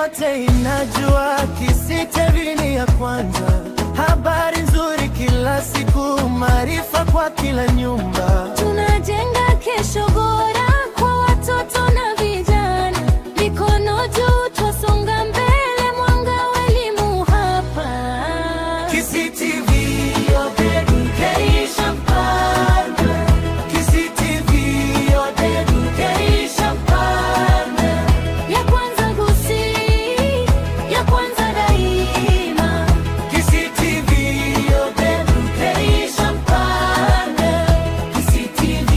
yote inajua Chinsa TV ni ya kwanza. Habari nzuri kila siku, maarifa kwa kila nyumba. Tunajenga kesho bora kwa watoto na vijana. Mikono juu twasonga mbele, mwanga wa elimu hapa. Chinsa TV, your education partner. Chinsa TV, your education partner. Ya kwanza Gusii, ya kwanza daima. Chinsa TV, your education partner. Chinsa TV,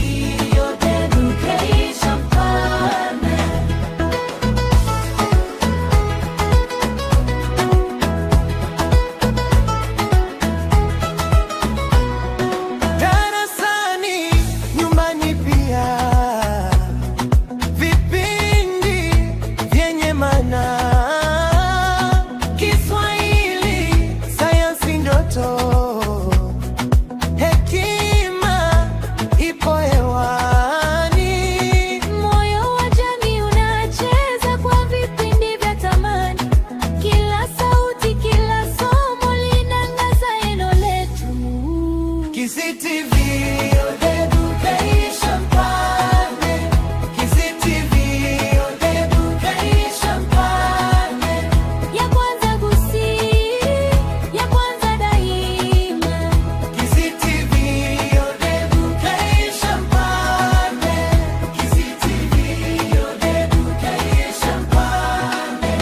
your education partner. Darasani, nyumbani pia, vipindi vyenye maana. Kiswahili, sayansi, ndoto, hekima ipo hewani. Moyo wa jamii unacheza kwa vipindi vya thamani. Kila sauti, kila somo linaangaza eneo letu. Chinsa TV, your education partner. Chinsa TV, your education partner. Ya kwanza Gusii, ya kwanza daima. Chinsa TV, your education partner. Chinsa TV, your education partner.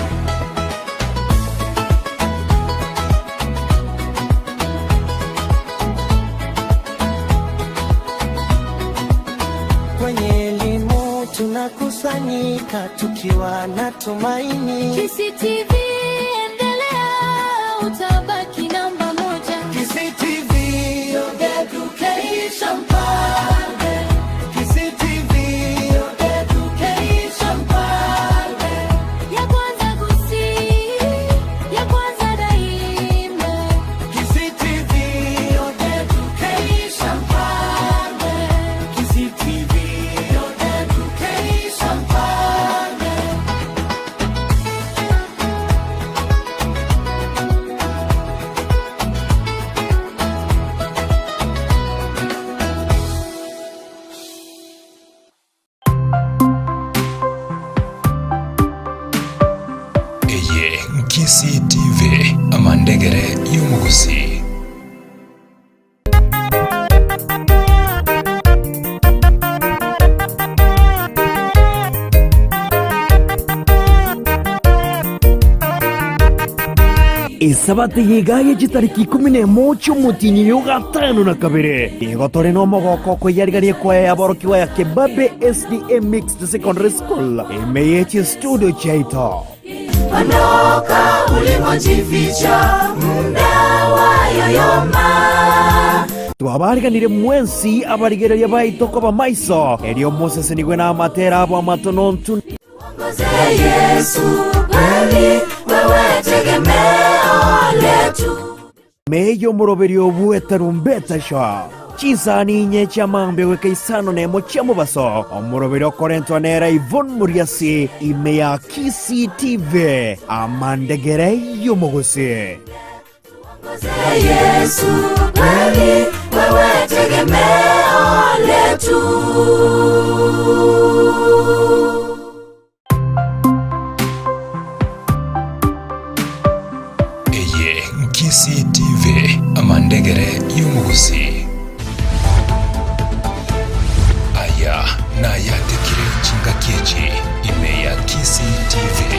Kwenye elimu tunakusanyika tukiwa na tumaini. Chinsa TV, endelea, utabaki namba moja. Chinsa TV, your education partner. Chinsa TV, your education partner. Ya kwanza Gusii, ya kwanza daima. Chinsa TV, your education partner. Chinsa TV, your education partner. Eye Chinsa TV amandegere y'umuguzi. Isabati yigaye gitariki 11 cy'umutini yo gatanu na kabiri igotore no mogoko ko yarigariye kwa yaborokiwa ya Kebabe SDA Mixed Secondary School imeyechi studio chaito. Ondoka ulimojificha, muda wayoyoma. Twabariganire mwensi abarigereria baitoko ba maiso erio Moses nigwe na amatera abo amatonontu. Ongoze Yesu, kweli wewe tegemeo letu. Meyo muroberio bue tarumbeta sha Chinsa ni nyecha mambe weke isano nemo chamo baso omuroberio korento nera Ivon Muriasi imeya Chinsa TV amandegere y'umuguzi. Ongoze Yesu, kweli wewe tegemeo letu. Eye Chinsa TV amandegere y'umuguzi. Aya na yatekire chinga kiechi imeya Chinsa TV.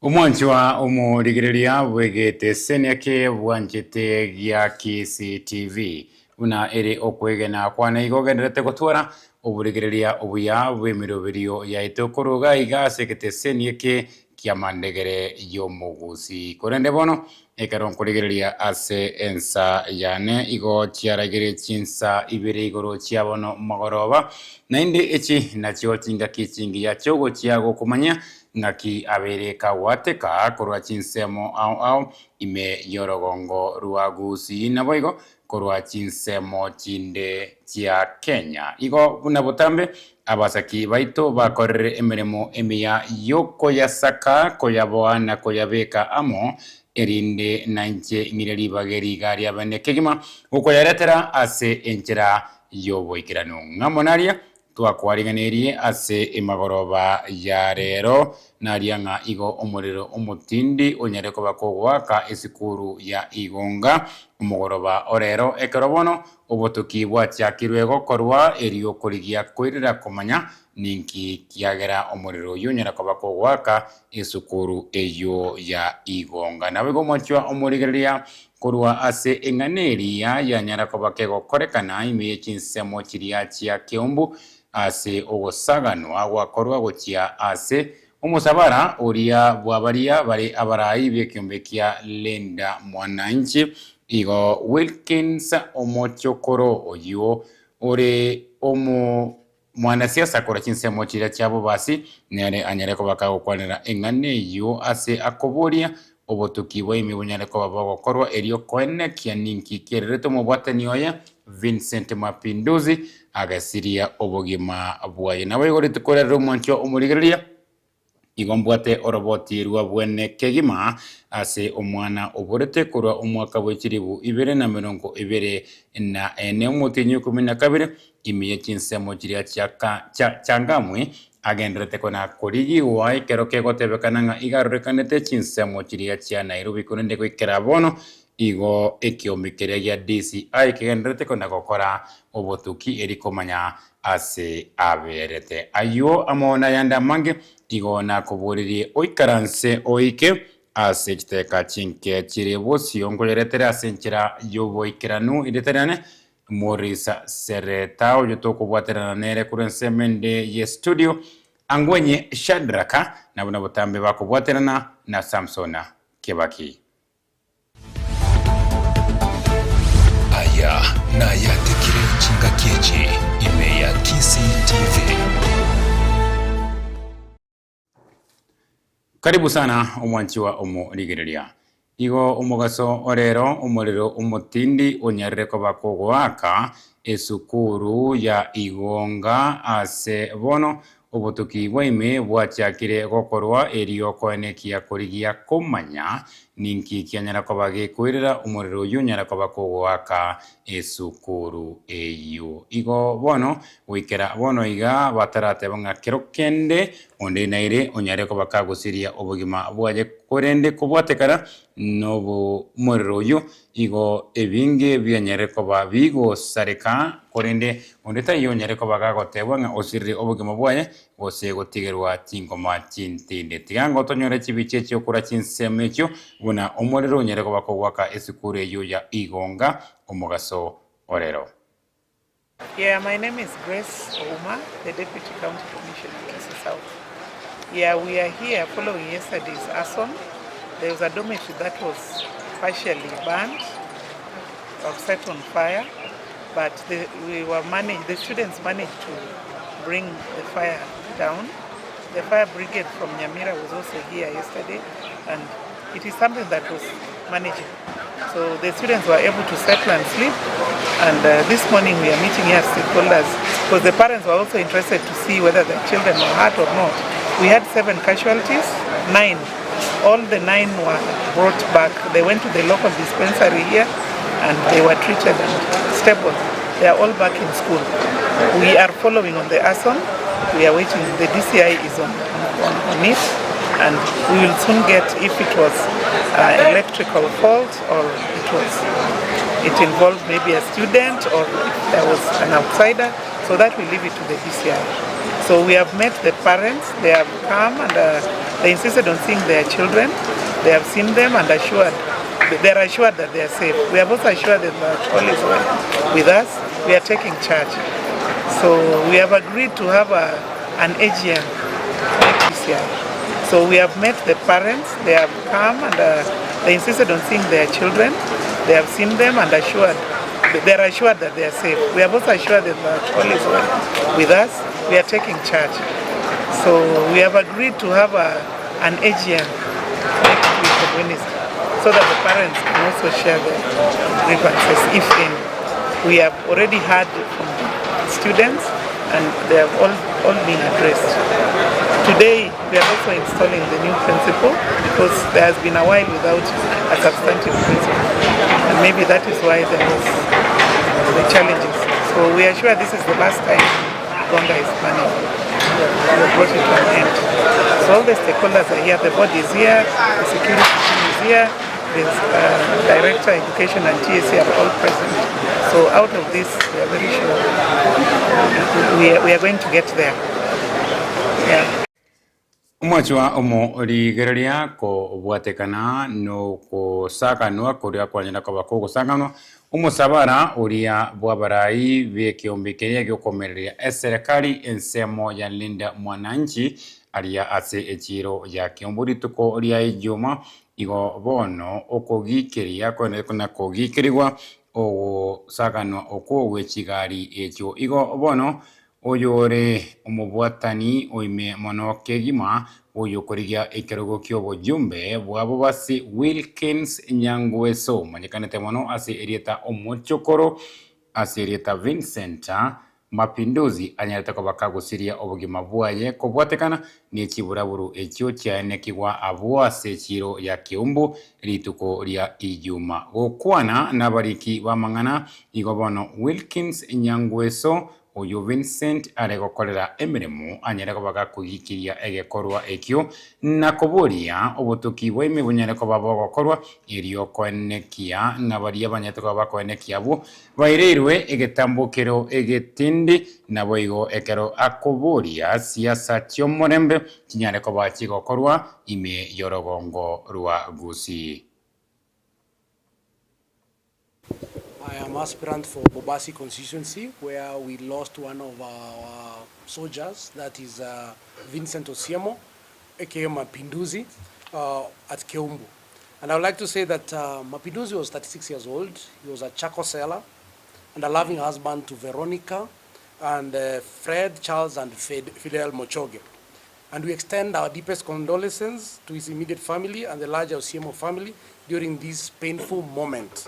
Umwanchi wa umurigireria wegete seniake bwanjete gya Chinsa TV una ere okwegena kwana igogenderete gutwara uburigireria ubuya bw'emiroberio ya itokuruga igasekete seniake kya mandegere y'omuguzi korende bono ekaron kurigireria ase ensa yane igo chiaragire Chinsa Ibere igoro chiabono magoroba nainde echi nachyo tinga kichingi ya chogo chiago kumanya ngaki abere kawateka korwa Chinsemo au ime yorogongo ruagusi naboigo korwa chinsemo chinde chia Kenya igo buna butambe abasaki baito bakorere emiremo emiya yokoyasaka koyaboana koyabeka amo erinde nanche ngireri bageri gari abane kegima ukoyaretera ase enchera yoboikirano ngamonaria twakwaringanirie ase emagoroba ya rero naria igo omuriro omutindi onyareko bakogwaka esikuru ya Igonga omugoroba orero ekerobono obotoki bwachiakirwe gokorwa erio korigia koirira komanya ninki kiagera omuriro yonyareko bakogwaka esukuru eyo ya Igonga nawe gomwachwa omurigeria korwa ase enganeria ya nyarako bakego korekana ime chinsemo chiria chia Kiombu ase ogosaganwa gwakorwa gochia ase omusabara oria bwabaria bari abarai bekiombe kia Lenda Mwananchi igo Wilkins omochokoro oyo ore mwanasiasa kora chinsemo chiria chiabo basi nere anyareko bakagokwanira engane yo ase akoboria obotuki bwa imi bunyareko bagokorwa erio koene kia ninki kierereto mubwatani oya Vincent Mapinduzi agasiria obogima bwaye nawe igori tukorera omwancho omurigeria igombwate oroboti rwa bwene kegima ase omwana oborete kurwa omwaka bw'ekiribu 2024 omutinyu 12 imiye chinsemo chiria changamwe agenderete kona korigiwa ikero kegotebekana igarurekanete chinsemo chiria chia Nairobi kunende kwikera bono igo ekiomikeria ya DCI kigenderete kona gokora obotuki erikomanya ase aberete ayo amona yanda mange igo na kuburirie oikaranse oike ase kiteka chinke chirebo siongoleretere ase nchira yoboikiranu ireterane Mourice Seretta oyo tokubwaterana nere kurense mende ye studio angwenye Shadraka na buna butambe bakubwaterana na Samsona Kebaki aya na yatekire chinga kiechi ime ya Kisi TV. Karibu sana omwanchi wa omurigereria igo omugaso orero omuriro omutindi onyareko bakogwaka esukuru ya Igonga ase bono obotuki bwaime bwachiakire gokorwa erio koenekia korigia komanya ninki kianyarako bagekwirira omuriro yunyarako bakogwaka esukuru eyo igo bono wikera bono iga batarate banga kirokende onde naire onyareko bakagusiria obugima bwaje korende kubwatekara nobu muriro yu igo ebinge byanyareko babigo sareka korende onde tayo nyareko bagagotebwa nga osirire obugima bwaye gose gotigerwa tingoma chintinde tigango tonyore chibiche cyokura chinseme cyo buna omuriro nyareko bakogwaka esukuru eyo ya Igonga omugaso orero. Yeah, my name is Grace Ouma, the Deputy County Commissioner, Kisi South. Yeah, we are here following yesterday's ASON. There was a dormitory that was partially burned or set on fire, but the students managed to bring the fire down. The fire brigade from Nyamira was also here yesterday, and it is something that was manageable. So the students were able to settle and sleep, and this morning we are meeting here stakeholders because the parents were also interested to see whether the children were hurt or not. We had 7 casualties, 9. All the 9 were brought back. They went to the local dispensary here and they were treated and stable. They are all back in school. We are following on the ASON. We are waiting. The DCI is on it, and we will soon get if it was electrical fault or it involved maybe a student or if there was an outsider. So that we leave it to the DCI. So we have met the parents. They have come and they insisted on seeing their children. They have seen them and they are assured that they are safe. We have also assured them that all is well with us. We are taking charge. So we have agreed to have an AGM this year. So we have met the parents. They have come and they insisted on seeing their children. They have seen them and they are assured that they are safe. We have also assured them that all is well with us. We are taking charge. So we have agreed to have an AGM next week on Wednesday. so that the parents can also share their grievances, if any. We have already heard from students and they have all been addressed. Today we are also installing the new principal because there has been a while without a substantive principal, and maybe that is why there was the challenges. So we are sure this is the last time Gonga is planning. We have brought it to an end. So all the stakeholders are here, the board is here, the security team is here, the director, education and TSC are all present. So out of this, we are very sure we are going to get there. Yeah. Umwachwa omo rigereria ko bwatekana no ko sakanwa kuria kwanyina kwa bako sakanwa umusabara uria bwabarai byekiombekeria gyokomereria serikali ensemo ya linda mwananchi aria ase echiro ya kiomburi tuko ria ijuma igo bono okogikiria kuna kogikirigwa o sakanwa okogwe chigari echo igo bono oyore omubwatani oime mono kegima oyo korigia ekerogo kyobo jumbe bwabo basi Wilkins Nyangweso manyikanete mono ase erieta omochokoro ase erieta Vincent Mapinduzi anyareta ko bakagusiria obugima bwaye ko bwatekana ni chiburaburu ekyo cyane kigwa abo ase chiro ya kiumbu rituko ria ijuma gokwana nabariki bamangana igobono Wilkins Nyangweso oyo Vincent aregokorera emirimo anyereko bagakugikiria egekorwa ekyo nakoboria obutuki bweme bunyereko babogokorwa irio konekia nabaria banyeteko bakonekia bu baireirwe egetambukero egetindi naboigo ekero akoboria siasa cyomorembe kinyareko bachigokorwa ime yorogongo rwa gusi. I am aspirant for Bobasi constituency, where we lost one of our soldiers, that is Vincent Osiemo, aka Mapinduzi, at Keumbu. And I would like to say that Mapinduzi was 36 years old. He was a charcoal seller and a loving husband to Veronica and Fred, Charles, and Fidel Mochoge. And we extend our deepest condolences to his immediate family and the larger Osiemo family during this painful moment.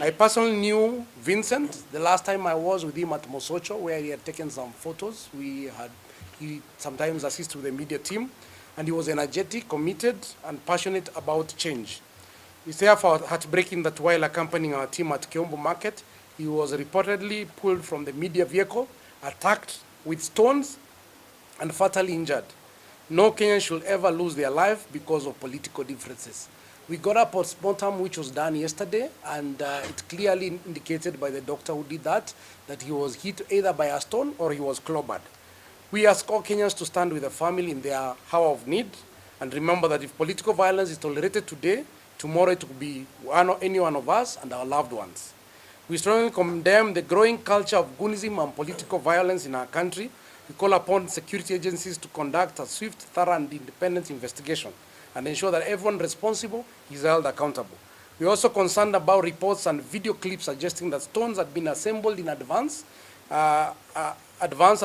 I personally knew Vincent the last time I was with him at Mosocho, where he had taken some photos. He sometimes assists with the media team, and he was energetic, committed, and passionate about change. It's therefore heartbreaking that while accompanying our team at Kiombo Market, he was reportedly pulled from the media vehicle, attacked with stones, and fatally injured. No Kenyan should ever lose their life because of political differences. We got a postmortem which was done yesterday, and it clearly indicated by the doctor who did that he was hit either by a stone or he was clobbered. We ask all Kenyans to stand with the family in their hour of need, and remember that if political violence is tolerated today, tomorrow it will be any one of us and our loved ones. We strongly condemn the growing culture of goonism and political violence in our country. We call upon security agencies to conduct a swift, thorough, and independent investigation and ensure that everyone responsible is held accountable. We are also concerned about reports and video clips suggesting that stones had been assembled in advance and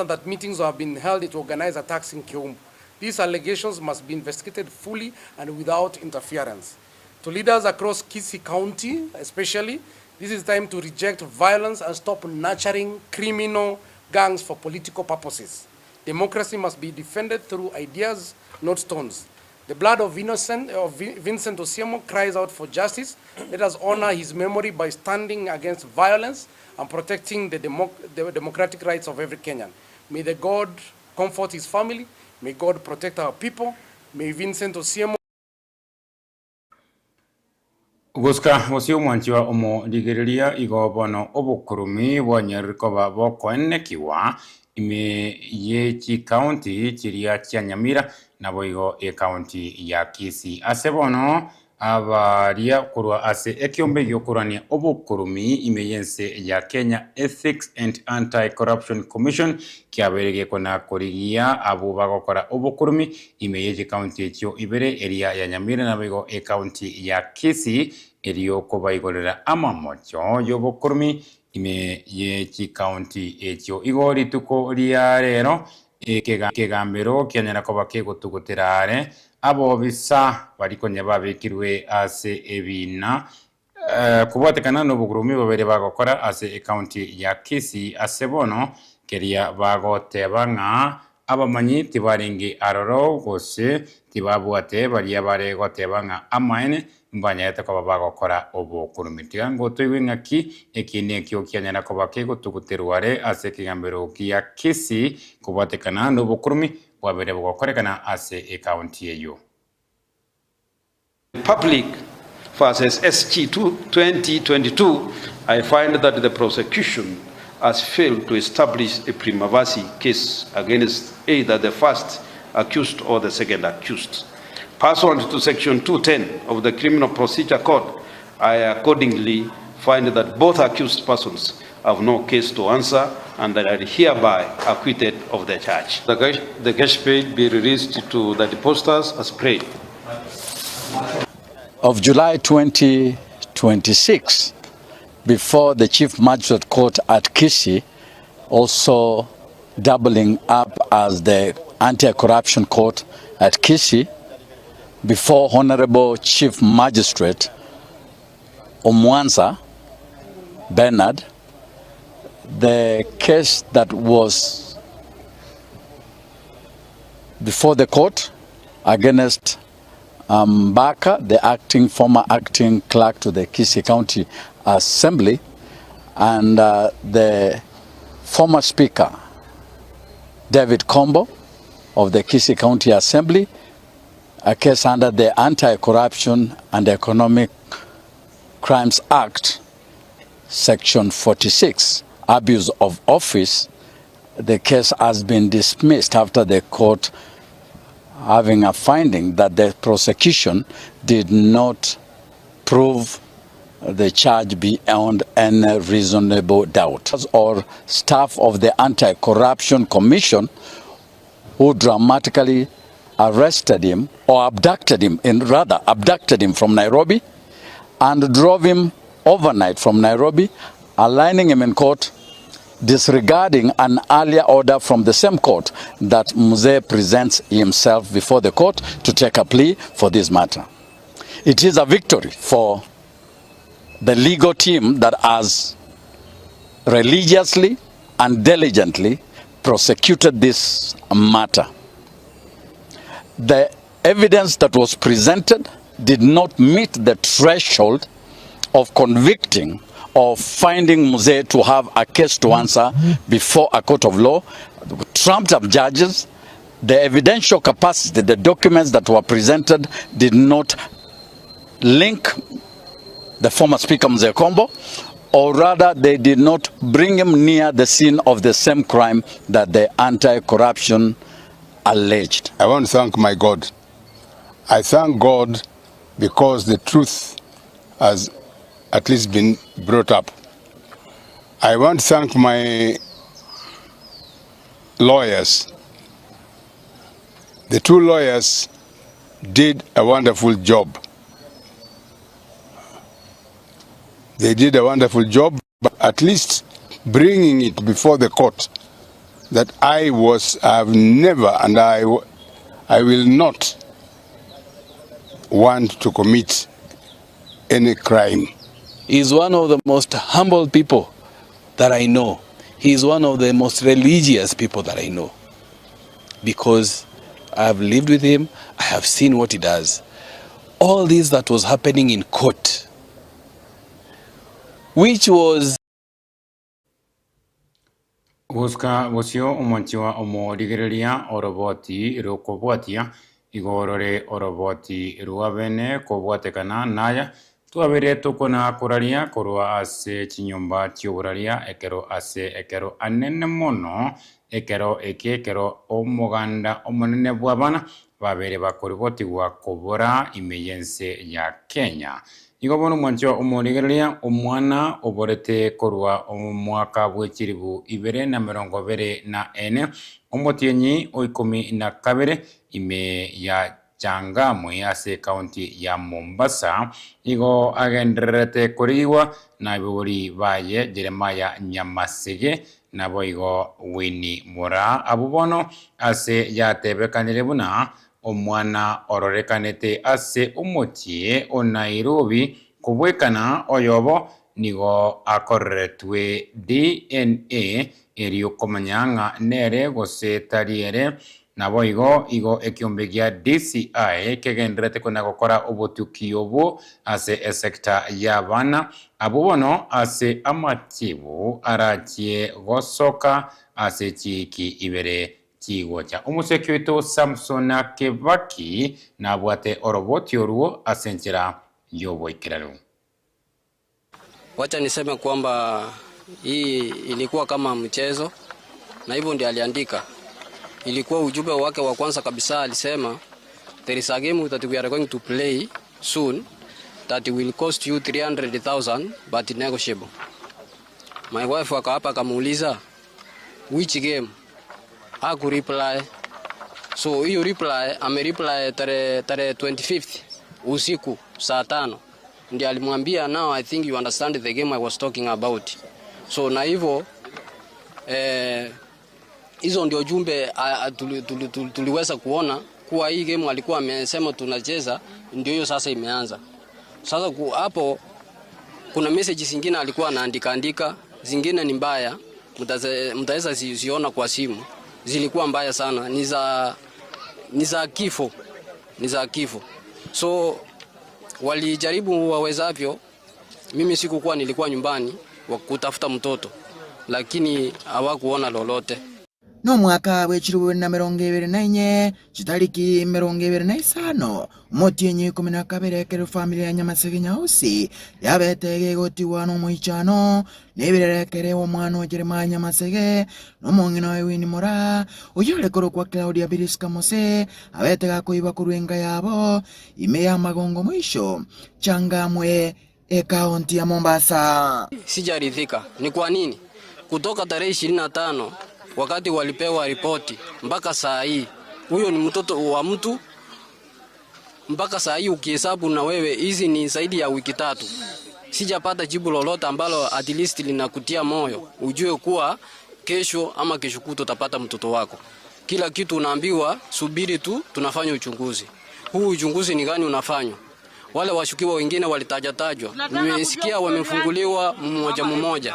that meetings have been held to organize attacks in Kiumbu. These allegations must be investigated fully and without interference. To leaders across Kisii County, especially, this is time to reject violence and stop nurturing criminal gangs for political purposes. Democracy must be defended through ideas, not stones. The blood of Vincent Osiemo cries out for justice. Let us honor his memory by standing against violence and protecting the democratic rights of every Kenyan. May the God comfort his family. May God protect our people. May Vincent Osiemo. Guska wasio mwanchiwa omo digereria igobono obukurumi bwanyarikoba bokoenekiwa ime yechi county chiria Nyamira naboigo county ya Kisii asebono abaria kurwa ase ekiombe yokurania obukurumi ime yense ya Kenya Ethics and Anti-Corruption Commission kiaberege kona korigia abo bagokora obukurumi ime yechi county echo Ibere area ya Nyamira naboigo county ya Kisii eriyo kobaigorera amamocho yobukurumi ime yechi county echo igori tuko ria rero kegambero kianyara koba kegotugutirare abo bisa bariko nyababikirwe ase ebina kubatekana n'obugurumi babere bagokora ase county ya Kisii ase bono keria bagoteba nga abamanyi tibaringi aroro gose tibabwate baria bare goteba nga amaene mbanyete ko bagokora obukurumi tigango toiwe ngaki ekine kyo kyanyana ko bakego tuguterware ase kigambero kia Kisii kubatekana n'obukurumi babere bagokorekana ase county eyo. Public versus SG 2022, I find that the prosecution has failed to establish a prima facie case against either the first accused or the second accused. Pursuant to Section 210 of the Criminal Procedure Code, I accordingly find that both accused persons have no case to answer and that are hereby acquitted of the charge. The cash paid be released to the depositors as prayed. Of July 2026, before the Chief Magistrate Court at Kisii, also doubling up as the Anti-Corruption Court at Kisii, before Honorable Chief Magistrate Omwanza Bernard, the case that was before the court against Mbaka, the former acting clerk to the Kisii County Assembly, and the former speaker, David Kombo of the Kisii County Assembly, a case under the Anti-Corruption and Economic Crimes Act, Section 46, abuse of office. The case has been dismissed after the court having a finding that the prosecution did not prove the charge beyond any reasonable doubt. Or staff of the Anti-Corruption Commission who dramatically arrested him or abducted him from Nairobi and drove him overnight from Nairobi, aligning him in court, disregarding an earlier order from the same court that Mzee presents himself before the court to take a plea for this matter. It is a victory for the legal team that has religiously and diligently prosecuted this matter. The evidence that was presented did not meet the threshold of convicting or finding Mzee to have a case to answer before a court of law. Trumped up judges, the evidential capacity, the documents that were presented did not link the former Speaker Mzee Kombo, or rather they did not bring him near the scene of the same crime that the anti-corruption alleged. I want to thank my God. I thank God because the truth has at least been brought up. I want to thank my lawyers. The two lawyers did a wonderful job. They did a wonderful job, but at least bringing it before the court that I have never, and I will not want to commit any crime. He's one of the most humble people that I know. He's one of the most religious people that I know. Because I have lived with him, I have seen what he does. All this that was happening in court, which was Guska gusio umonchiwa omorigereria oroboti rokobwatia igorore oroboti ruabene kobwatekana naya twabere tukona kuraria korwa ase chinyumba chioburaria ekero ase ekero anene mono ekero ekero omuganda omonene bwabana babere bakoriboti gwa kobora imeyense ya Kenya. Igobono mwancho omorigereria omwana oborete korwa omwaka bwechiribu 2024 omotienyi oikomi na kabere ime ya Changamwe ase county ya Mombasa igo agenderete koriwa na biburi baye Jeremiah Nyamasege nabo igo Winnie Mora abubono ase yatebekanire buna omwana ororekanete ase omotie o Nairobi kubwekana oyobo nigo akoretwe DNA eriokomanyanga nere gosetariere nabo igo ekiombe gia DCI kegenderete kuna gukora obutuki obo ase esekta y'abana abo bono ase amatibu arachie gosoka ase chiki ibere chigocha omuseki wetu Samson Kebaki nabwate oroboti oruo ase nchira yoboikeraru. Wacha niseme kwamba hii ilikuwa kama mchezo na hivyo ndiye aliandika. Ilikuwa ujumbe wake wa kwanza kabisa, alisema there is a game that we are going to play soon that will cost you 300,000 but negotiable. My wife hapa akamuuliza which game? Haku reply. So hiyo reply amereply tarehe 25th usiku saa 5. Ndiye alimwambia now I think you understand the game I was talking about. So na hivyo hizo ndio jumbe tuliweza kuona kuwa hii game alikuwa amesema tunacheza, ndio hiyo sasa imeanza. Sasa hapo kuna message zingine alikuwa anaandika, zingine ni mbaya, mtaweza ziona kwa simu. Zilikuwa mbaya sana, ni za kifo. So walijaribu wawezavyo. Mimi sikukuwa, nilikuwa nyumbani kutafuta mtoto, lakini hawakuona lolote. No mwaka w'ekirubiri na 2024 kitariki 2025 motienye 12 kero familia ya Nyamasege Nyausi yabetege gotiwa no muichano nebirerekere omwana ogerema Nyamasege no mongino wini mora oyole koro kwa Claudia Biriska Mose abetega koiba kurwenga yabo ime ya magongo mwisho Changamwe kaunti ya Mombasa. Sijaridhika. Ni kwa nini? Kutoka tarehe 25 wakati walipewa ripoti mpaka saa hii huyo ni mtoto wa mtu, mpaka saa hii ukihesabu na wewe hizi ni zaidi ya wiki 3. Sijapata jibu lolote ambalo at least linakutia moyo ujue kuwa kesho ama kesho kuto utapata mtoto wako. Kila kitu unaambiwa subiri tu, tunafanya uchunguzi. Huu uchunguzi ni gani unafanywa? Wale washukiwa wengine walitajatajwa, nimesikia wamefunguliwa mmoja.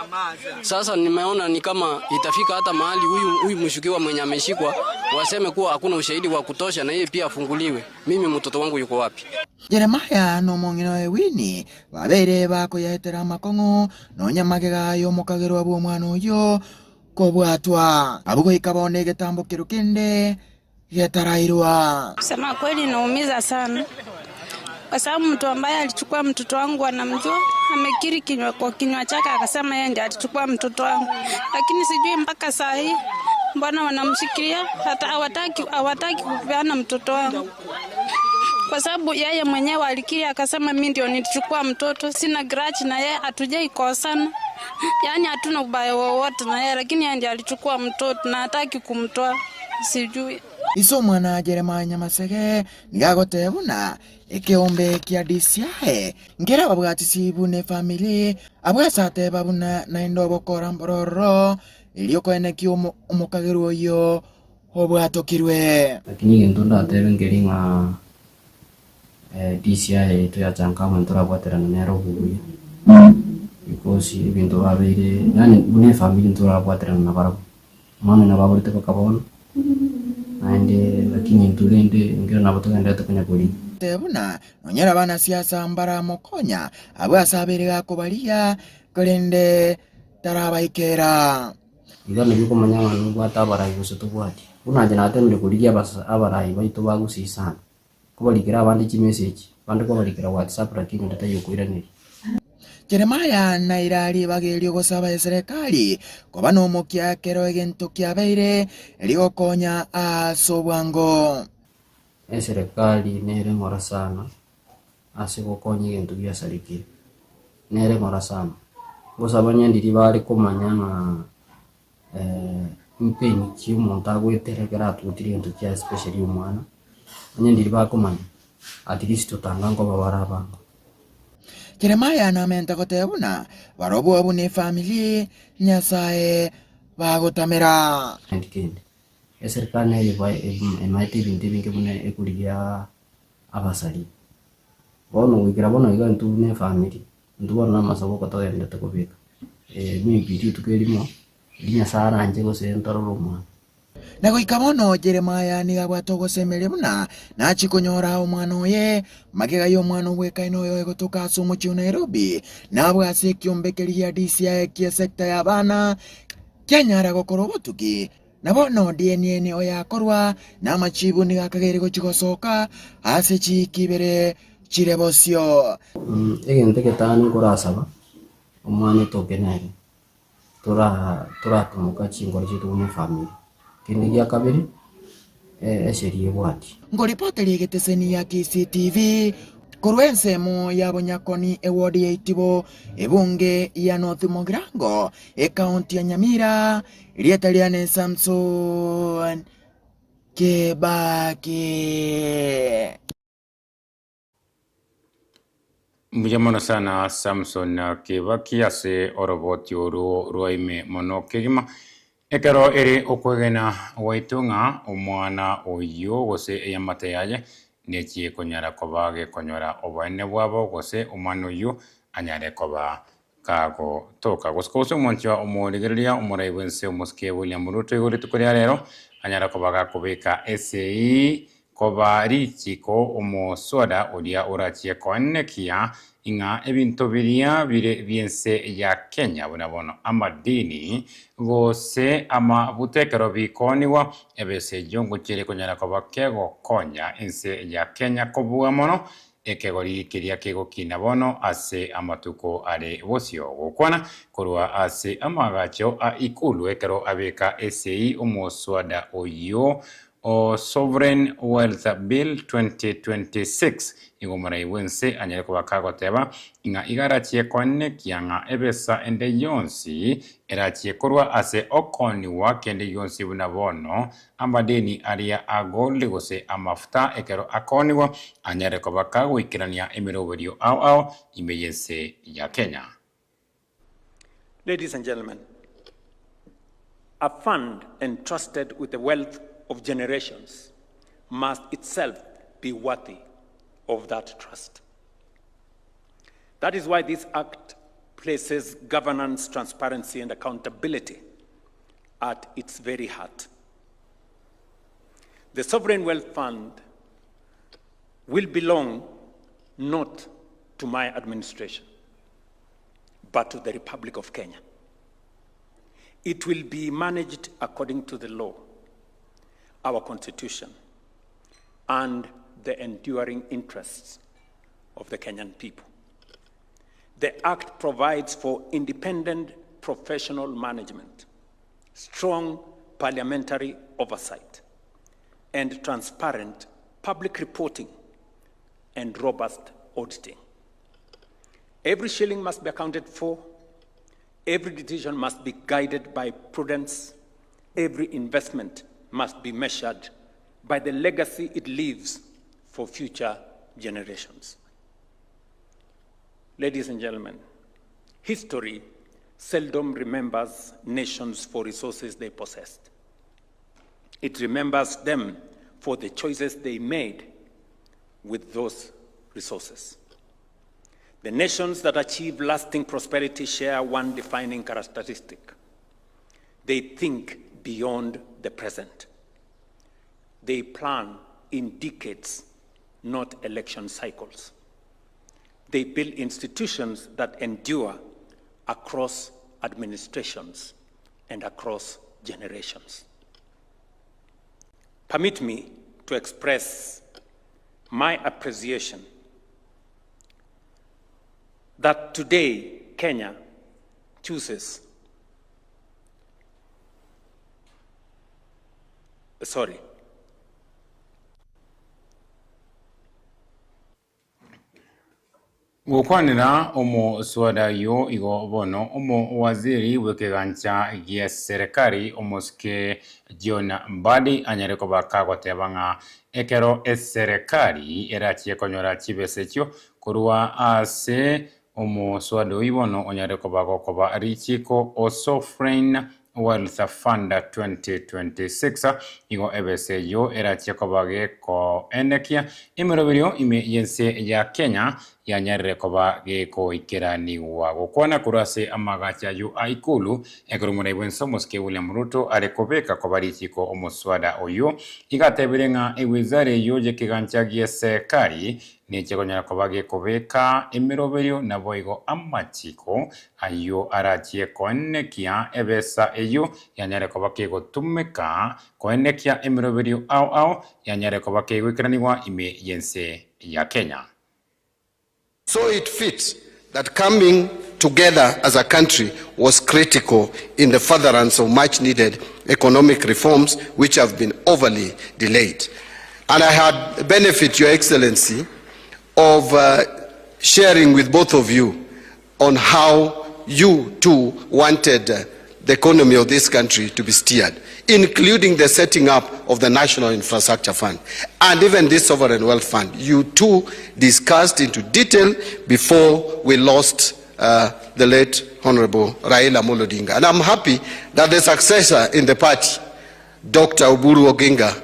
Sasa nimeona ni kama itafika hata mahali huyu mshukiwa mwenye ameshikwa waseme kuwa hakuna ushahidi wa kutosha na yeye pia afunguliwe. Mimi mtoto wangu yuko wapi? Jeremiah no mongino ewini babere bako yaetera makongo no nyamagega yo mokagero abo mwana uyo kobwatwa abugo ikabone getambo kirukende yetarairwa. Sema kweli naumiza sana, kwa sababu mtu ambaye alichukua mtoto wangu anamjua, amekiri kinywa chake akasema yeye ndiye alichukua mtoto wangu, lakini sijui mpaka saa hii mbona wanamshikilia, hata hawataki kupeana mtoto wangu, kwa sababu yeye mwenyewe alikiri akasema mimi ndio nilichukua mtoto. Sina grudge na yeye, hatujaikosana, yani hatuna ubaya wowote na yeye, lakini yeye ndiye alichukua mtoto na hataki kumtoa. Sijui iso mwana Jeremiah Nyamasege nigagotebuna ekeombe kia DCI ngera babwatisi bune family abwasate babuna na indobo korambororo iliyoko eneki omukagero oyo obwatokirwe, lakini ngento ndatebe ngeringa DCI to ya Changamwe ntorabwaterana nero bubuye because ibintu babire yani bune family ntorabwaterana na barabu mwana na baburite bakabona ande lakini ntulende ngero nabo tugenda tukanya kuri tebuna nonyera bana siasa mbara mokonya abwasabere gakobalia kolende tarabaikera igana yuko manyama nubata barayi gusa tubwati unaje natemere kuriya basa abarayi bayito bagusisana kubalikira abandi message bandi ko balikira WhatsApp lakini ndatayokuiranira. Jeremiah na irali bagelio gosaba serikali koba no mokia kero egento kiabeire eliokonya asobwango. Serikali nere ngora sana asikokonye egento bya sarikire nere ngora sana gosaba nyandiri bari komanyanga mpeni kiumuntu agweterekera atutiri egento kya especially umwana nyandiri bakomanya at least tutanga ngo babarabanga. Jeremiah na menta kotebuna barobo abune family nyasaye bagotamera ndikende serikali nayo emaite ibintu bingi mune ekurigia abasari bono wikira bono iga ntu ne family ntu bono amasoko kotogende tukubika ni video tukerimo linya sara anje gose ntororo mwana nagoika bono Jeremaya niga bwatogosemere buna nachikonyora omwana oye magega y'omwana obwekaine oyo egotoka ase omochio Nairobi nabwase ekiombekeria DCI kia sekta ya bana kianyara gokora obotugi na bono DNA oyo akorwa n'amachibu nigakagere gochigosoka ase Chinsa Ibere chire bosio egente ketani nkorasaba omwana tokenere turatumuka chingoro chitu mu family kindi gya kabiri esherie bwati ngoripoteri egeteseni ya KCTV kurwensemo ya Bonyakoni eward ya Itibo ebunge ya North Mogirango ekaunti ya Nyamira rieta liane Samson Kebake. Mujamono sana Samson Kebake ase oroboti oru roime mono kegima ekero ere okwegena waitunga omwana oyo gose eyamate yaye nechi konyara kobage konyora obane bwabo gose omwana oyo anyare koba kago toka goskose monchwa omorigeria omoraibense omoske William Ruto igori tukoria rero anyara kobaga kubika SAE koba richiko omosoda oria orachie konekia inga ebinto biria bire biense ya Kenya bonabono amadini gose ama butekero bikoniwa ebese jongo chire konyara kobakego konya ense ya Kenya kobuwa mono ekegori kiria kego kinabono ase amatuko are bosio gokwana korwa ase amagacho a ikulu ekero abeka SAE omoswada oyo o Sovereign Wealth Bill 2026 igomara iwense anyere kubakago teba inga igarachie kone kianga ebesa ende yonsi erachie korwa ase okoni wa kende yonsi bunabono amadeni aria agole gose amafuta ekero akoni wa anyere kubakago ikirania emiroberio au imeyense ya Kenya. Ladies and gentlemen, a fund entrusted with the wealth of generations must itself be worthy of that trust. That is why this act places governance, transparency, and accountability at its very heart. The Sovereign Wealth Fund will belong not to my administration, but to the Republic of Kenya. It will be managed according to the law, our Constitution, and the enduring interests of the Kenyan people. The Act provides for independent professional management, strong parliamentary oversight, and transparent public reporting and robust auditing. Every shilling must be accounted for, every decision must be guided by prudence, every investment must be measured by the legacy it leaves for future generations. Ladies and gentlemen, history seldom remembers nations for resources they possessed. It remembers them for the choices they made with those resources. The nations that achieve lasting prosperity share one defining characteristic. They think beyond the present. They plan in decades, not election cycles. They build institutions that endure across administrations and across generations. Permit me to express my appreciation that today Kenya chooses gukwanira omo swada yo igo bono omo waziri wekegancha gia serikali omoske John Mbadi anyare ko bakago tebanga ekero serikali erachie konyora chibesechyo kurwa ase omo swada ibono onyare ko bago ko ba richiko o Sovereign Wealth Fund 2026 igo ebese yo era chekobage ko enekia imirobirio ime yense ya Kenya ya nyarre koba ge ko ikirani wa gukwana kurase amagacha yu aikulu egrumure bwenso moske William Ruto arekobeka kobarikiko omoswada oyo igatebirenga ewizare yo je kiganchagie sekari ni chekonyara kobage kobeka imirobirio na boigo amachiko ayo arachie konekia ebesa eyo yanyare kobake gotumeka konekia imirobirio au yanyare kobake gwikiraniwa ime yense ya Kenya. So it fits that coming together as a country was critical in the furtherance of much needed economic reforms which have been overly delayed. And I had benefit, Your Excellency, of sharing with both of you on how you too wanted the economy of this country to be steered, including the setting up of the National Infrastructure Fund and even this Sovereign Wealth Fund. You too discussed into detail before we lost the late Honorable Raila Amolo Odinga. And I'm happy that the successor in the party, Dr. Oburu Oginga,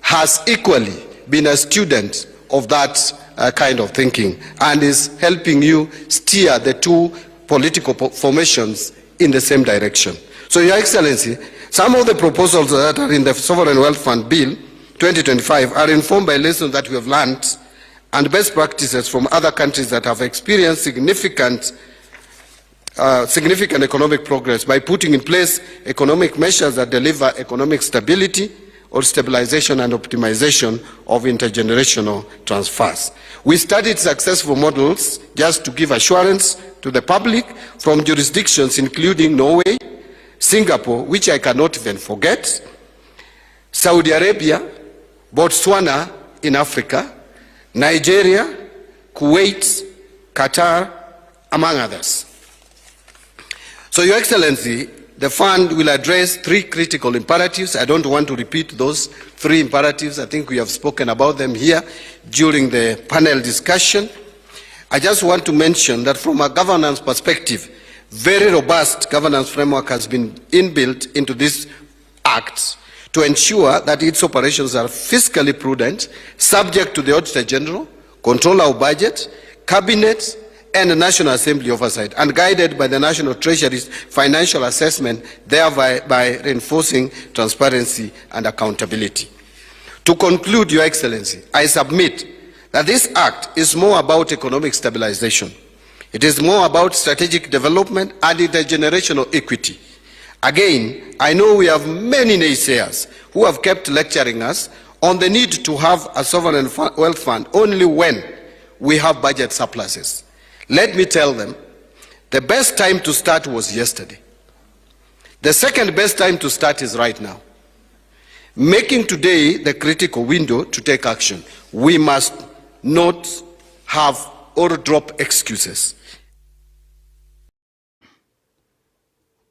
has equally been a student of that kind of thinking and is helping you steer the two political formations in the same direction. So, Your Excellency, some of the proposals that are in the Sovereign Wealth Fund Bill 2025 are informed by lessons that we have learned and best practices from other countries that have experienced significant economic progress by putting in place economic measures that deliver economic stability or stabilization and optimization of intergenerational transfers. We studied successful models, just to give assurance to the public, from jurisdictions including Norway, Singapore, which I cannot even forget, Saudi Arabia, Botswana in Africa, Nigeria, Kuwait, Qatar, among others. So, Your Excellency, the fund will address three critical imperatives. I don't want to repeat those three imperatives. I think we have spoken about them here during the panel discussion. I just want to mention that from a governance perspective, very robust governance framework has been inbuilt into this act to ensure that its operations are fiscally prudent, subject to the Auditor General, Controller of Budget, Cabinet, and the National Assembly oversight, and guided by the National Treasury's financial assessment, thereby reinforcing transparency and accountability. To conclude, Your Excellency, I submit that this act is more about economic stabilization. It is more about strategic development and intergenerational equity. Again, I know we have many naysayers who have kept lecturing us on the need to have a sovereign wealth fund only when we have budget surpluses. Let me tell them, the best time to start was yesterday. The second best time to start is right now. Making today the critical window to take action. We must not have or drop excuses.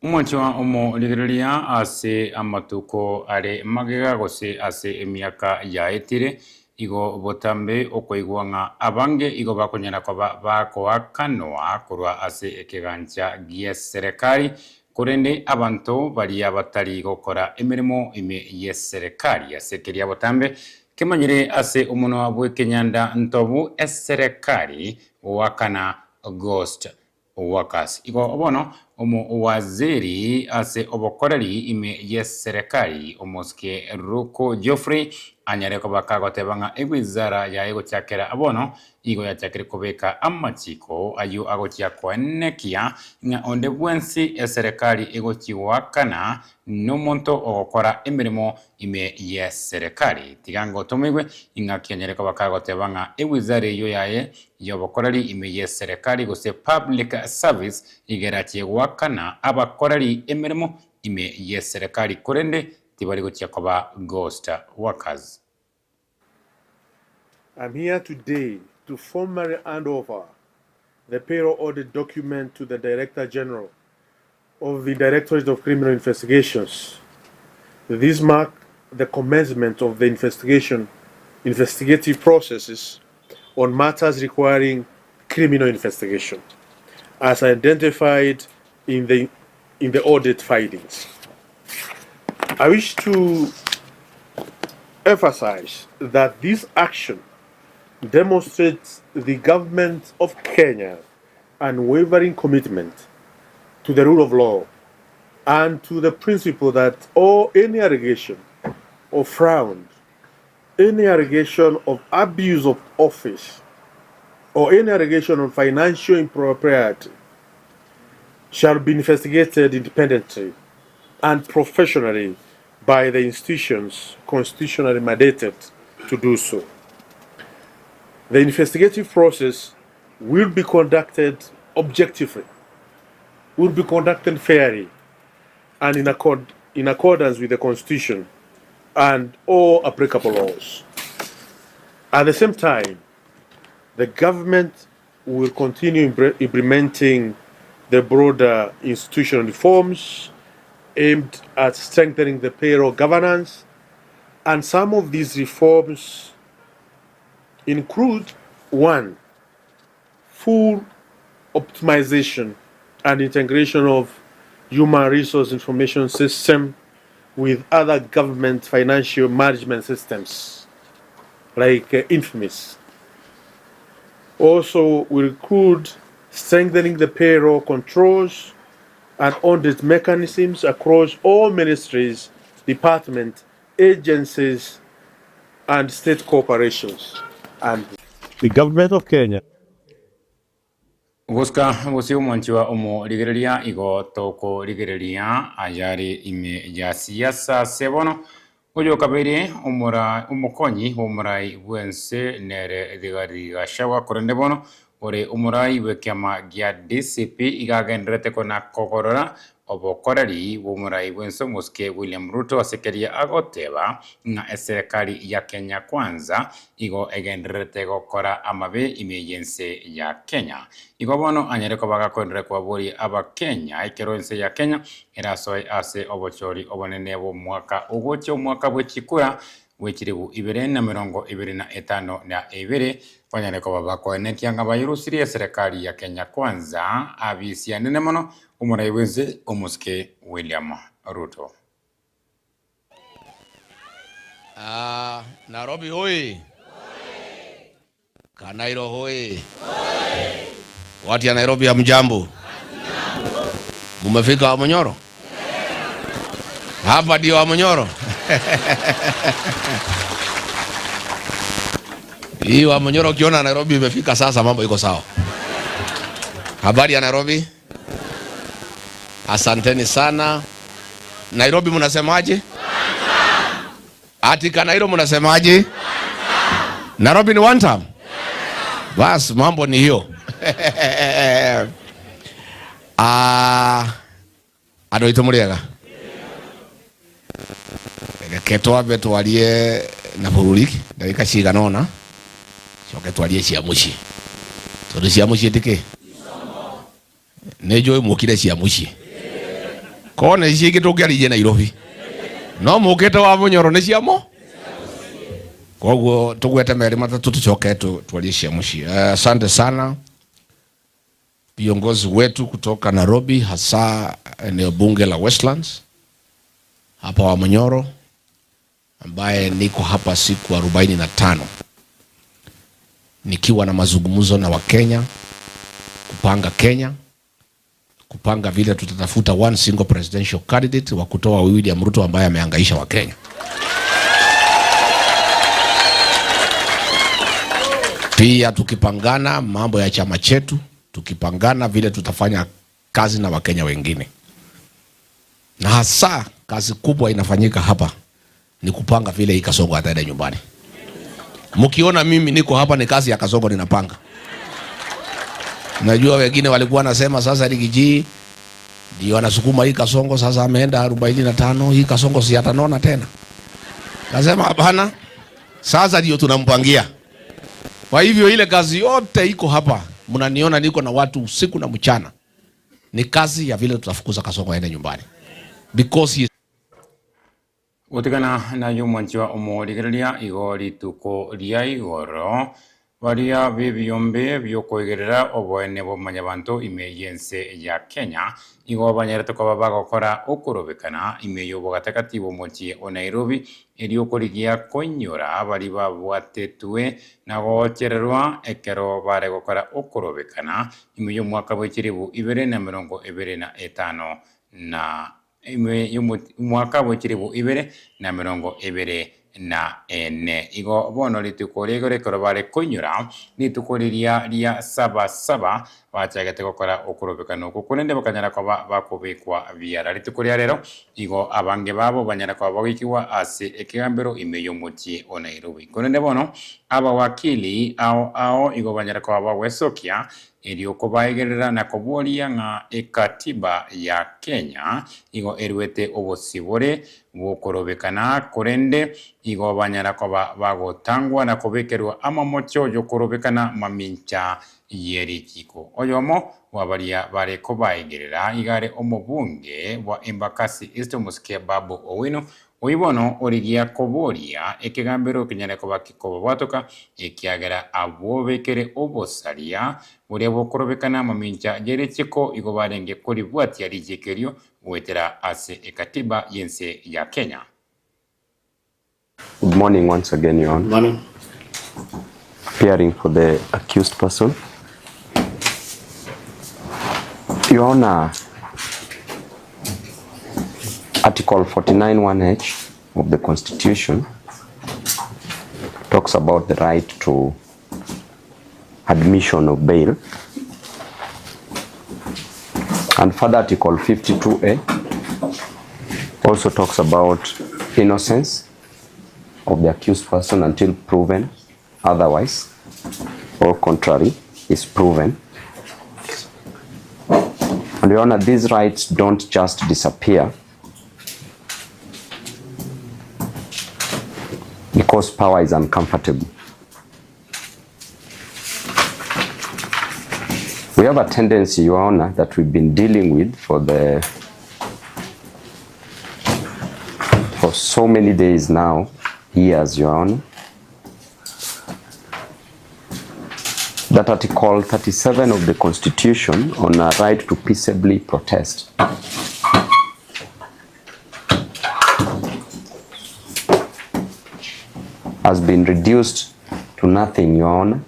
Umwanchwa omo ligrelia ase amatuko are magega gose ase emiaka ya etire igo botambe okoigwanga abange igo bakonyana kwa bako akanoa kurwa ase ekegancha gie serikali kurende abantu bali abatali gukora emirimo ime ye serikali asekeria botambe kemanyire ase umuno abwe kenyanda ntobu eserikali wakana ghost workers igo obono omo waziri ase obokoreri ime ye serikali omoske Ruko Geoffrey anyare ko bakago tebanga egwizara ya ego chakera abono igo ya chakere kobeka amachiko ayu ago chakwa nekia nga onde bwensi ya serikali ego chiwakana no monto ogokora emirimo ime ye serikali tigango tomegwe inga kenyere ko bakago tebanga egwizare yo yaye yobokoreri ime ye serikali gose public service igera chiwakana abakoreri emirimo ime ye serikali kurende ghost workers. I'm here today to formally hand over the payroll audit document to the Director General of the Directorate of Criminal Investigations. This marks the commencement of the investigative processes on matters requiring criminal investigation, as identified in the audit findings. I wish to emphasize that this action demonstrates the government of Kenya's unwavering commitment to the rule of law and to the principle that any allegation of fraud, any allegation of abuse of office, or any allegation of financial impropriety shall be investigated independently and professionally by the institutions constitutionally mandated to do so. The investigative process will be conducted objectively, will be conducted fairly, and in accordance with the Constitution and all applicable laws. At the same time, the government will continue implementing the broader institutional reforms aimed at strengthening the payroll governance, and some of these reforms include: 1, full optimization and integration of human resource information system with other government financial management systems like Infinis. Also will include strengthening the payroll controls and audit mechanisms across all ministries, departments, agencies, and state corporations. And the government of Kenya Guska gusio mwanchwa omo ligereria igo toko ligereria ayari ime ya siasa sebono ojo kabiri umukonyi umurai wense nere digari gashawa korende bono ore umurai wekiama gya DCP igagendrete kona kokorora obokorari umurai wense muske William Ruto asekeria agoteba na serikali ya Kenya kwanza igo egendrete gokora amabe emergency ya Kenya igo bono anyereko bagakondre kwa buri aba Kenya ikeronse ya Kenya erasoy ase obochori obonene bo mwaka ugocho mwaka bwechikura wechiribu 2025 na ibere banyereko babakonekia nga bayirusiri serikali ya Kenya kwanza abisia nene mono umurai wense omuske William Ruto. Nairobi hoi. Kanairo hoi. Watu ya Nairobi ya mjambo. Mumefika Wamonyoro? Hapa ndio Wamonyoro. Hii Wamonyoro ukiona Nairobi imefika sasa mambo iko sawa. Habari ya Nairobi? Asanteni sana. Nairobi mnasemaje? Ati Kanairo mnasemaje? Nairobi ni one time. Bas mambo ni hiyo. Ado itomuriega. Keto abe twalie na bururiki ndagika cigana ona. Coke twalie cia muci. Tori cia muci ndike. Nejo mukire cia muci. Kone cigi tungiarije Nairobi. No mukete wa Munyoro ni ciamo. Koguo tugwete meri matatu tucoke twalie cia muci. Asante sana viongozi wetu kutoka Nairobi, hasa eneo bunge la Westlands hapa wa Munyoro, ambaye niko hapa siku 45 nikiwa na mazungumzo na Wakenya kupanga Kenya, kupanga vile tutatafuta one single presidential candidate wa kutoa William Ruto ambaye amehangaisha Wakenya. Pia tukipangana mambo ya chama chetu, tukipangana vile tutafanya kazi na Wakenya wengine. Na hasa kazi kubwa inafanyika hapa ni kupanga vile hii Kasongo ataenda nyumbani. Mkiona mimi niko hapa ni kazi ya Kasongo ninapanga. Najua wengine walikuwa nasema sasa Rigiji ndio anasukuma hii Kasongo, sasa ameenda 45, hii Kasongo si atanona tena. Nasema hapana, sasa ndio tunampangia. Kwa hivyo ile kazi yote iko hapa. Mnaniona niko na watu usiku na mchana. Ni kazi ya vile tutafukuza Kasongo aende nyumbani. Because he Utikana na yumanchwa umorigereria igori tuko ria igoro baria bibiyombe byokoigerera oboene bw'omanyabantu imeyense ya Kenya igo banyerete ko bagokora okurobekana imeyo bogatakati bomochie o Nairobi eriokorigia konyora bari babwatetwe na gochererwa ekero bare gokora okurobekana imeyo mwaka bw'ekiribu 2025 na imeyo mwaka bw'ekiribu 2024 igo bono litukorego rekoro bare konyora litukoriria ria 77 bachagete gukora okurobekana okukurende bakanyara kwa bakubikwa biara litukoria rero igo abange babo banyara kwa bagikiwa ase ekigambero imeyo muti o Nairobi kurende bono aba wakili ao igo banyara kwa bawesokia erioko baigerera na kobuoria nga ekatiba ya Kenya igo erwete obosibore bukorobekana kurende igo banyara kwa bagotangwa na kubekerwa amamocho yo korobekana mamincha yerikiko oyomo wabaria bare kobaigerera igare omobunge wa Embakasi East Musike Babu Owino oibono origia koboria ekigambero kinyane kobakiko bwatoka ekiagera abobekere obosaria bure bokorobekana mamincha yerikiko igo barenge kuri bwati ari jekerio wetera ase ekatiba yense ya Kenya. Good morning once again, Your Honor. Morning. Appearing for the accused person. Your Honor, Article 49(1)(h) of the Constitution talks about the right to admission of bail. And further, Article 52(a) also talks about innocence of the accused person until proven otherwise or contrary is proven. And Your Honor, these rights don't just disappear because power is uncomfortable. We have a tendency, Your Honor, that we've been dealing with for so many days now, years, Your Honor, that Article 37 of the Constitution on a right to peaceably protest has been reduced to nothing, Your Honor.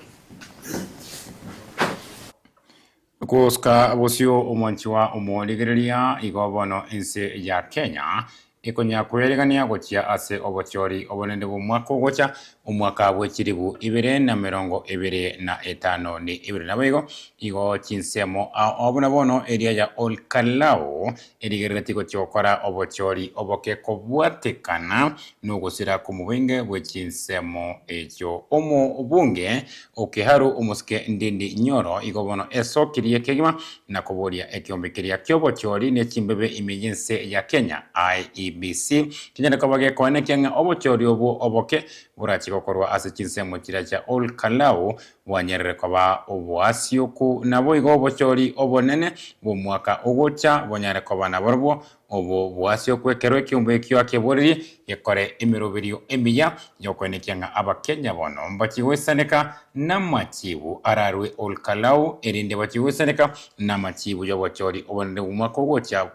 Kuska bosio omonchiwa omoligereria igobono inse ya Kenya ikonya kweregania gochia ase obochori obonende bumwako gocha omwaka bw'ekiribu 2025 ni 2025 igo chinsemo obona bono eria ya Olkalao erigereti gochokora obochori oboke kobwatekana no gusira ku mubenge bw'chinsemo echo omo bunge okiharu omuske ndindi nyoro igo bono esokirie kegima na kuboria ekiombekeria kyobochori ne chimbebe imejense ya Kenya IEBC kinyana kabage kone kenga obochori obo oboke burachi gokorwa ase chinsemo chiracha Olkalao wanyerere koba obwasioku nabo igo obochori obonene bo mwaka ogocha bonyare koba naborbo obo bwasioku ekerwe kiumbe kyo akeboriri yekore emiroberio emiya yokonekyanga abakenya bono mbachiwesaneka namachibu ararwe Olkalao erinde bachiwesaneka namachibu yobochori obonene bo mwaka ogocha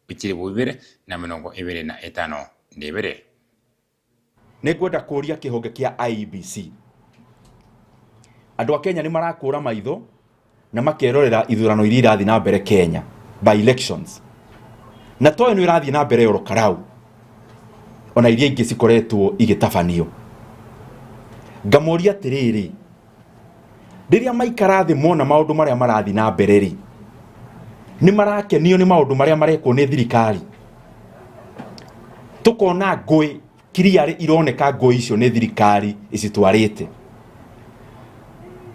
ikiribu 2025 ndebere Nĩngwenda kũria kĩhonge kĩa IEBC. Andũ a Kenya nĩ marakũra maitho na makerorera ithurano iria irathi na mbere Kenya by elections. Na toyo nĩ irathi na mbere Olkalao. Ona iria ingĩ cikoretwo igĩtabanio. Ngamoria atĩrĩrĩ. Rĩrĩa maikara thĩ mona maũndũ marĩa marathi na mbere rĩ. Nĩ marakenio nĩ maũndũ marĩa marekwo nĩ thirikari. Tukona ngũĩ kiriare ironeka ngũĩ icio nĩ thirikari icitwarĩte.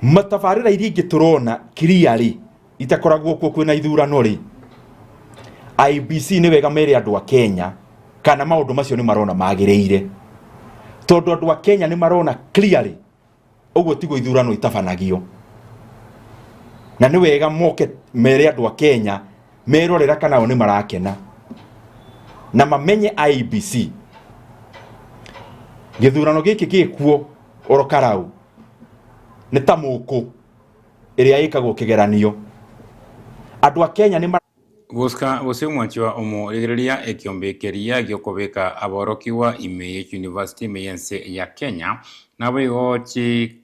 Matabarĩra iria ingĩ turona kiriare itakoragwo kuo kwĩna ithurano rĩ. IEBC nĩ wega mere andũ a Kenya kana maũndũ macio nĩ marona magĩrĩire. Tondũ andũ a Kenya nĩ marona clearly ũguo tigo ithurano itabanagio. Na nĩ wega moke mere andũ a Kenya merorera kana o nĩ marakena. Na mamenye IEBC gĩthurano gĩkĩ gĩkuo Olkalao nĩ ta mũkũ ĩrĩa ĩkagwo kĩgeranio. Andũ a Kenya nĩ Gusika mwanchiwa rigiriria ekiombekeria gyokobeka aborokiwa ime University meyense ya Kenya na bwigo chi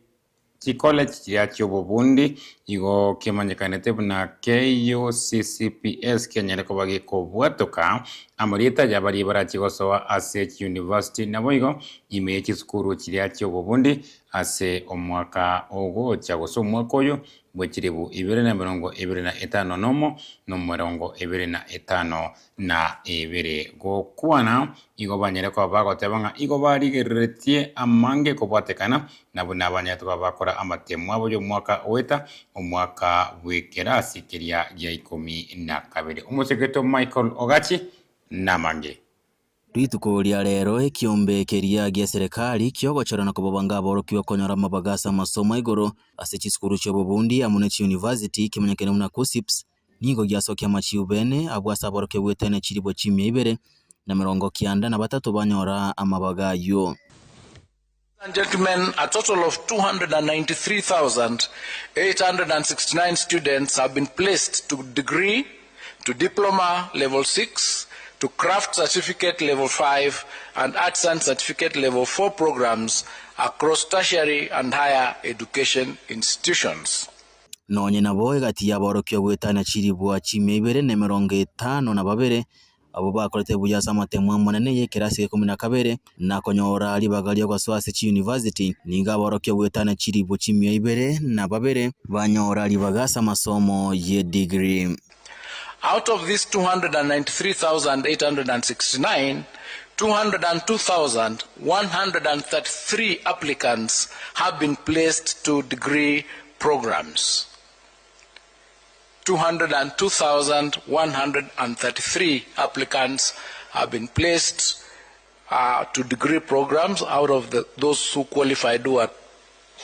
college ya Chobobundi igo kemanyekanete na KUCCPS Kenya reko bagikobwatoka amarieta yabari barachigosoa ase University na bwigo ime chiskuru chiria Chobobundi ase omwaka ogo chagoso mwaka oyo bwechiribu 2025 nomo no 2025 na ebere gokwana igo banyere ko bagotebanga igo barigeretie amange kobwatekana nabo nabanyete bakora amatemu abo yo mwaka weta omwaka wekerasi kiria ya 12 umuseketo Michael Ogachi namange Rituko ria rero ekiombekeria gia serikali kiogochorana kubabanga aborokiwa konyora mabagasa masomo igoro ase chiskuru Chobobundi amunechi University kimenyekene muna KUCCPS nigo giasokia machiubene abwasa aboroke bwetene chiribo chimia ibere na 93 banyora amabagayo. And gentlemen, a total of 293,869 students have been placed to degree, to diploma level 6, to craft certificate level 5 and arts and certificate level 4 programs across tertiary and higher education institutions. Nonye nabo egati yaborokyo gwetana chiribwa chimia ibere na 52 abo bakorete buyasa amatemu amonene y'ekirasi 12 na konyora libagalia kwa swase chi University niga aborokyo gwetana chiribwa chimia ibere na 2 banyora libagasa masomo ye degree. Out of these 293,869, 202,133 applicants have been placed to degree programs. 202,133 applicants have been placed to degree programs. Out of those who qualified were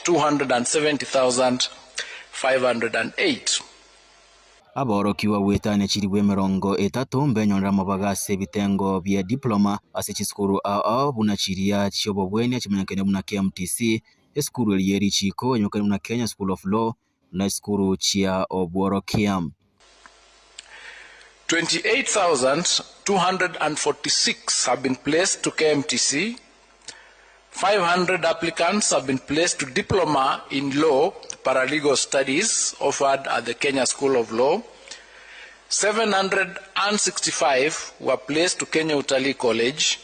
270,508. Aborokiwa gwetane chiribwe 30 mbenyonera mabagase bitengo bya diploma ase chiskuru buna chiria Chobobwenia chimenyekene muna KMTC eskuru yeri chiko nyokene muna Kenya School of Law na skuru chia obworokiam. 28,246 have been placed to KMTC. 500 applicants have been placed to diploma in law, paralegal studies offered at the Kenya School of Law. 765 were placed to Kenya Utalii College,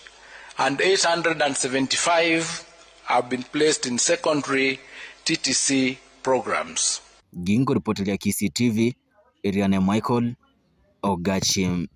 and 875 have been placed in secondary TTC programs. Gingo ripoti ya KCTV, Iriane Michael Ogachi.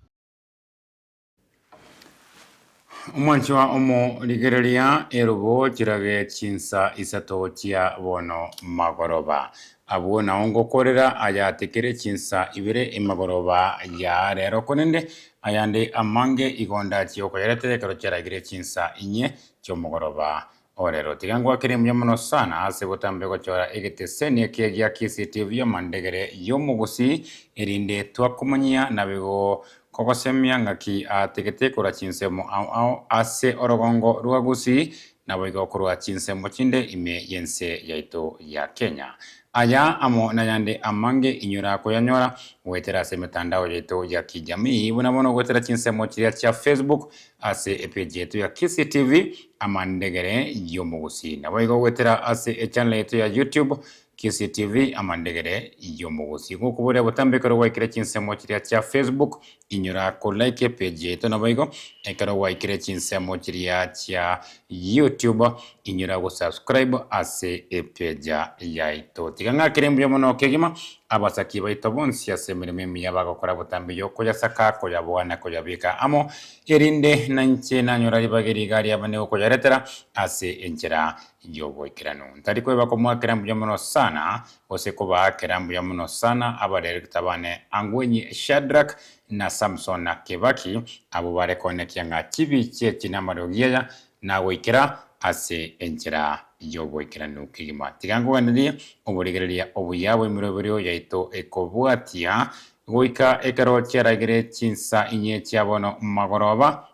Umwanchiwa rigereria erubo chirage Chinsa isato chia bono magoroba. Abu na ongo korera ayatekere Chinsa Ibere imagoroba ya rero konende ayande amange igonda chioko yarete karo chiragire Chinsa inye chomogoroba orero tigangwa kire myamono sana ase botambe gochora egeteseni ekigia KCTV mandegere yomugusi erinde twakumanya nabego kogosemia ngaki ategete kora Chinsemo au ase orogongo ruagusi na bwigo kurwa Chinsemo chinde ime yense yaito ya Kenya. Aya amo nayande amange inyura koyanyora wetera se mitandao yaito ya kijamii bunabono wetera Chinsemo chiria cha Facebook ase page yaito ya KCTV amandegere yomugusi na bwigo wetera ase channel yaito ya YouTube KCTV amandegere yomugusi ngukubure butambekero waikire Chinsemo chiria cha Facebook inyura ko like page yetu na baigo ekaro waikire Chinsemo chiria cha YouTube inyura go subscribe ase page yaito tiganga kirembyo mono kegima abasaki baito bonsi ase mirime yabagokora butambi yo koja saka koja bwana koja bika amo erinde nanche nanyura libageri gari abane ko yaretera ase enjera yobo ikirano ntariko bako mwa kirembyo mono sana ose ko ba kirembyo mono sana abarekta bane angwenyi Shadrack na Samson na Kebaki abo barekone kyanga kibi cye kinamarogiya na wikira ase enjera yobo ikirano kigima tigango wandiye oburigereria obuyabo imirobero yaito ekobwatia goika ekaro cyaragire Chinsa inye cyabono magoroba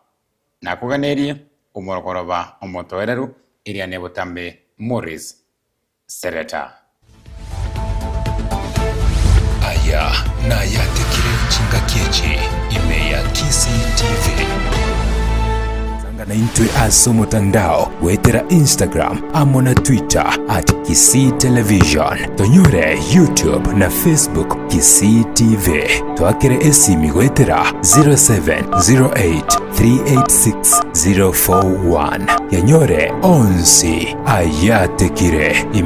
nakuganerie umorogoroba omotoereru iriane butambe Mourice Seretta. aya na yatekire nchinga kiechi ime ya Kisii TV. Na intwe aso mutandao wetera Instagram amo na Twitter @Kisii Television, tonyore YouTube na Facebook Kisii TV, twakire esimi wetera 0708386041 yanyore onsi ayatekire ime